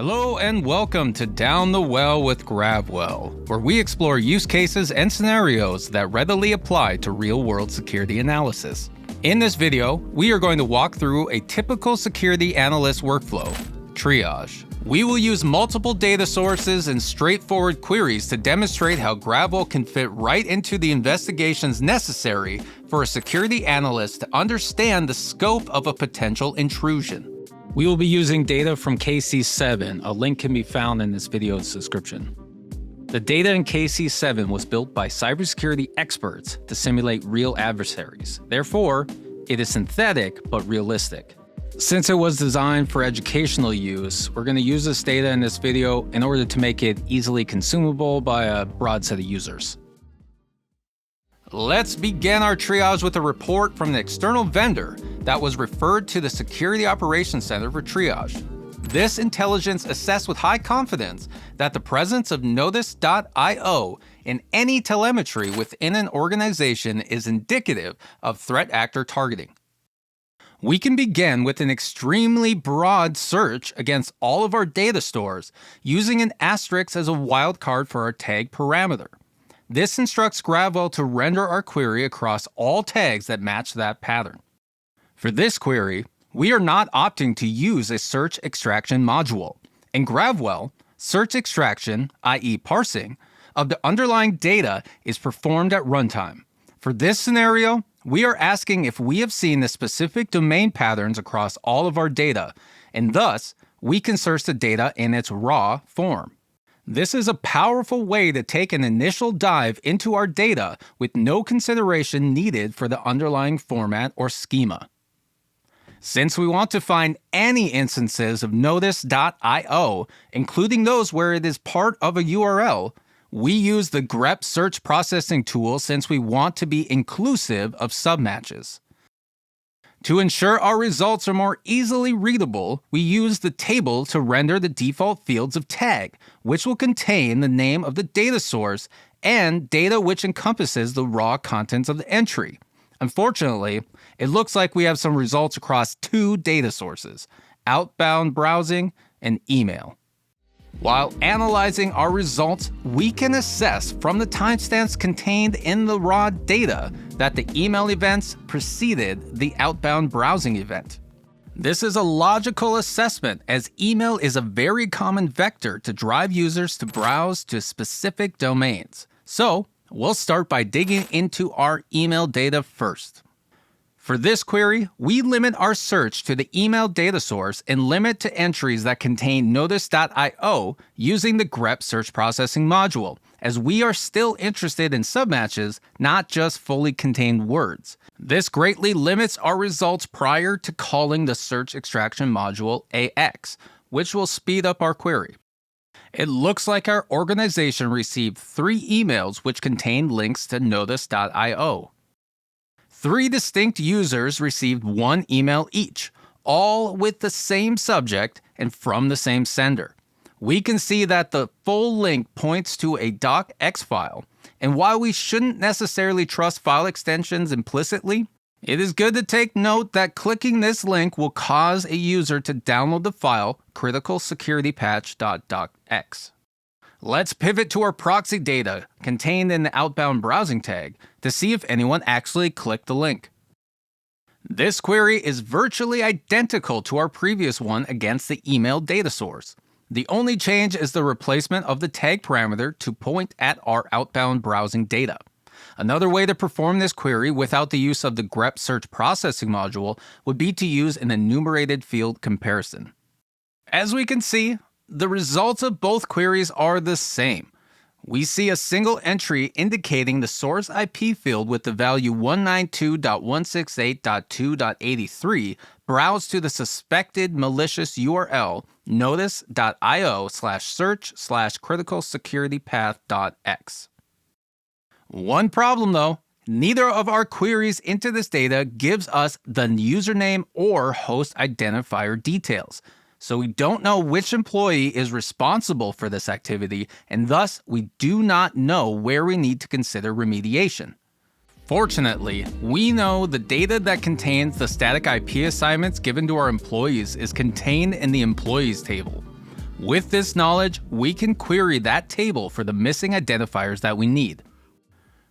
Hello and welcome to Down the Well with Gravwell, where we explore use cases and scenarios that readily apply to real-world security analysis. In this video, we are going to walk through a typical security analyst workflow, Triage. We will use multiple data sources and straightforward queries to demonstrate how Gravwell can fit right into the investigations necessary for a security analyst to understand the scope of a potential intrusion. We will be using data from KC7. A link can be found in this video's description. The data in KC7 was built by cybersecurity experts to simulate real adversaries. Therefore, it is synthetic but realistic. Since it was designed for educational use, we're going to use this data in this video in order to make it easily consumable by a broad set of users. Let's begin our triage with a report from an external vendor that was referred to the Security Operations Center for triage. This intelligence assessed with high confidence that the presence of Notice.io in any telemetry within an organization is indicative of threat actor targeting. We can begin with an extremely broad search against all of our data stores using an asterisk as a wildcard for our tag parameter. This instructs Gravwell to render our query across all tags that match that pattern. For this query, we are not opting to use a search extraction module. In Gravwell, search extraction, i.e. parsing, of the underlying data is performed at runtime. For this scenario, we are asking if we have seen the specific domain patterns across all of our data, and thus, we can search the data in its raw form. This is a powerful way to take an initial dive into our data with no consideration needed for the underlying format or schema. Since we want to find any instances of Notice.io, including those where it is part of a URL, we use the grep search processing tool since we want to be inclusive of submatches. To ensure our results are more easily readable, we use the table to render the default fields of tag, which will contain the name of the data source and data which encompasses the raw contents of the entry. Unfortunately, it looks like we have some results across two data sources, outbound browsing and email. While analyzing our results, we can assess from the timestamps contained in the raw data that the email events preceded the outbound browsing event. This is a logical assessment as email is a very common vector to drive users to browse to specific domains. So, we'll start by digging into our email data first. For this query, we limit our search to the email data source and limit to entries that contain Notice.io using the grep search processing module, as we are still interested in submatches, not just fully contained words. This greatly limits our results prior to calling the search extraction module AX, which will speed up our query. It looks like our organization received 3 emails which contained links to Notice.io. 3 distinct users received 1 email each, all with the same subject and from the same sender. We can see that the full link points to a docx file, and while we shouldn't necessarily trust file extensions implicitly, it is good to take note that clicking this link will cause a user to download the file criticalsecuritypatch.docx. Let's pivot to our proxy data contained in the outbound browsing tag to see if anyone actually clicked the link. This query is virtually identical to our previous one against the email data source. The only change is the replacement of the tag parameter to point at our outbound browsing data. Another way to perform this query without the use of the grep search processing module would be to use an enumerated field comparison. As we can see, the results of both queries are the same. We see a single entry indicating the source IP field with the value 192.168.2.83 browsed to the suspected malicious URL notice.io/search/criticalsecuritypath.x. One problem though, neither of our queries into this data gives us the username or host identifier details. So we don't know which employee is responsible for this activity, and thus we do not know where we need to consider remediation. Fortunately, we know the data that contains the static IP assignments given to our employees is contained in the employees table. With this knowledge, we can query that table for the missing identifiers that we need.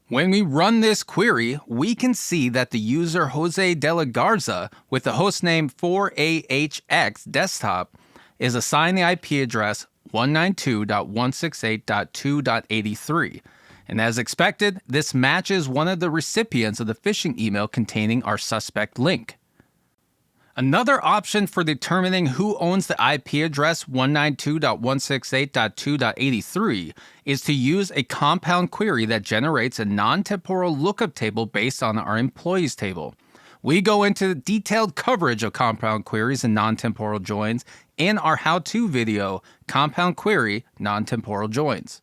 When we run this query, we can see that the user Jose de la Garza with the hostname 4AHX desktop is assigned the IP address 192.168.2.83. And as expected, this matches one of the recipients of the phishing email containing our suspect link. Another option for determining who owns the IP address 192.168.2.83 is to use a compound query that generates a non-temporal lookup table based on our employees table. We go into detailed coverage of compound queries and non-temporal joins in our how-to video, Compound Query Non-Temporal Joins.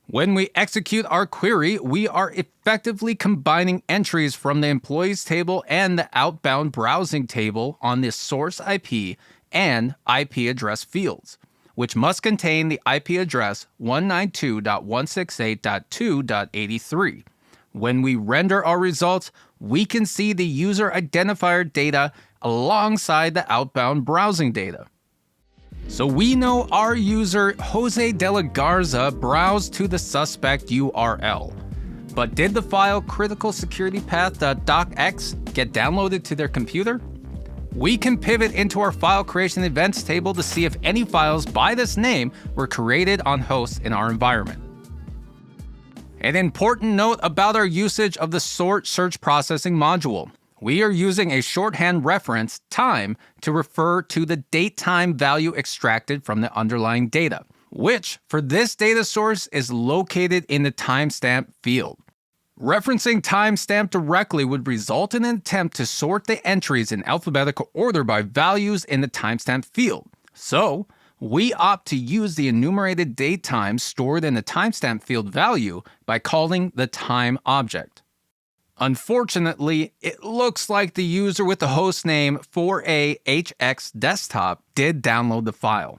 When we execute our query, we are effectively combining entries from the employees table and the outbound browsing table on the source IP and IP address fields, which must contain the IP address 192.168.2.83. When we render our results, we can see the user identifier data alongside the outbound browsing data. So we know our user Jose de la Garza browsed to the suspect URL. But did the file criticalsecuritypath.docx get downloaded to their computer? We can pivot into our file creation events table to see if any files by this name were created on hosts in our environment. An important note about our usage of the sort search processing module. We are using a shorthand reference, time, to refer to the date-time value extracted from the underlying data, which, for this data source, is located in the timestamp field. Referencing timestamp directly would result in an attempt to sort the entries in alphabetical order by values in the timestamp field. So, we opt to use the enumerated date time stored in the timestamp field value by calling the time object. Unfortunately, it looks like the user with the hostname 4AHX desktop did download the file,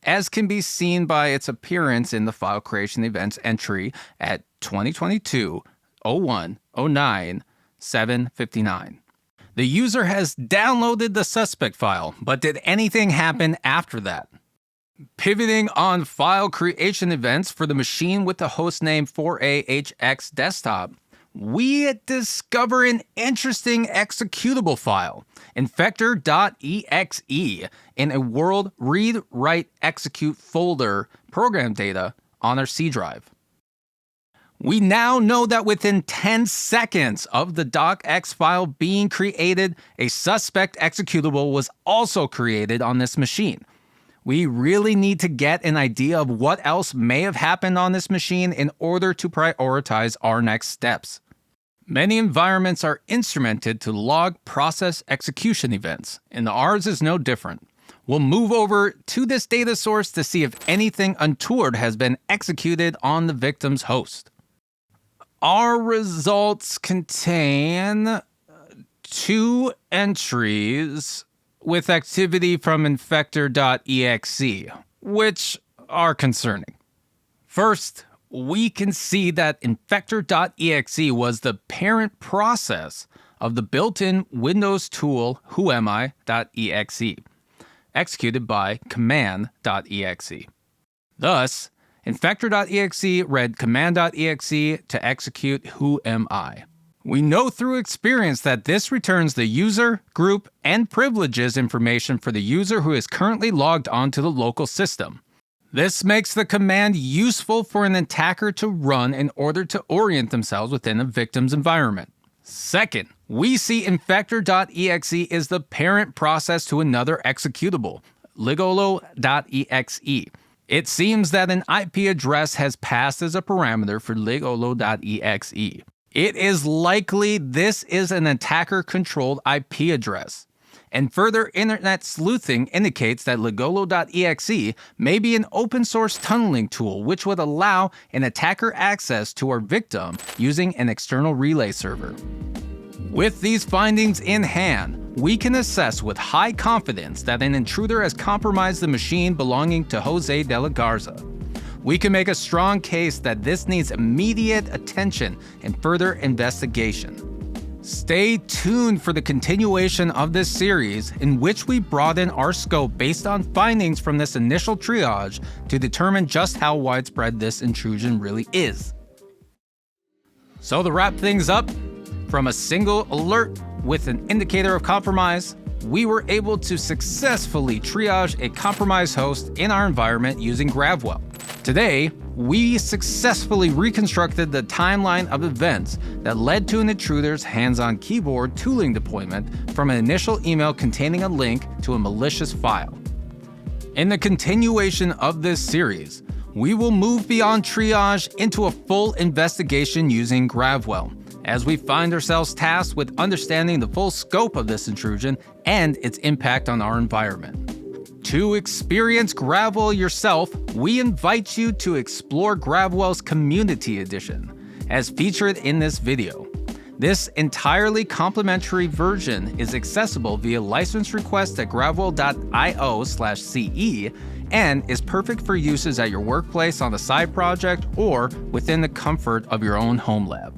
as can be seen by its appearance in the file creation events entry at 2022-01-09-759. The user has downloaded the suspect file, but did anything happen after that? Pivoting on file creation events for the machine with the hostname 4AHX desktop, we discover an interesting executable file, infector.exe, in a world read, write, execute folder program data on our C drive. We now know that within 10 seconds of the docx file being created, a suspect executable was also created on this machine. We really need to get an idea of what else may have happened on this machine in order to prioritize our next steps. Many environments are instrumented to log process execution events, and ours is no different. We'll move over to this data source to see if anything untoward has been executed on the victim's host. Our results contain 2 entries with activity from infector.exe, which are concerning. First, we can see that infector.exe was the parent process of the built-in Windows tool whoami.exe, executed by command.exe. Thus, infector.exe read command.exe to execute whoami. We know through experience that this returns the user, group, and privileges information for the user who is currently logged onto the local system. This makes the command useful for an attacker to run in order to orient themselves within a victim's environment. Second, we see infector.exe is the parent process to another executable, ligolo.exe. It seems that an IP address has passed as a parameter for ligolo.exe. It is likely this is an attacker-controlled IP address. And further internet sleuthing indicates that ligolo.exe may be an open-source tunneling tool which would allow an attacker access to our victim using an external relay server. With these findings in hand, we can assess with high confidence that an intruder has compromised the machine belonging to Jose de la Garza. We can make a strong case that this needs immediate attention and further investigation. Stay tuned for the continuation of this series, in which we broaden our scope based on findings from this initial triage to determine just how widespread this intrusion really is. So to wrap things up, from a single alert with an indicator of compromise, we were able to successfully triage a compromised host in our environment using Gravwell. Today, we successfully reconstructed the timeline of events that led to an intruder's hands-on keyboard tooling deployment from an initial email containing a link to a malicious file. In the continuation of this series, we will move beyond triage into a full investigation using Gravwell, as we find ourselves tasked with understanding the full scope of this intrusion and its impact on our environment. To experience Gravwell yourself, we invite you to explore Gravwell's Community Edition, as featured in this video. This entirely complimentary version is accessible via license request at gravwell.io/CE and is perfect for uses at your workplace on a side project or within the comfort of your own home lab.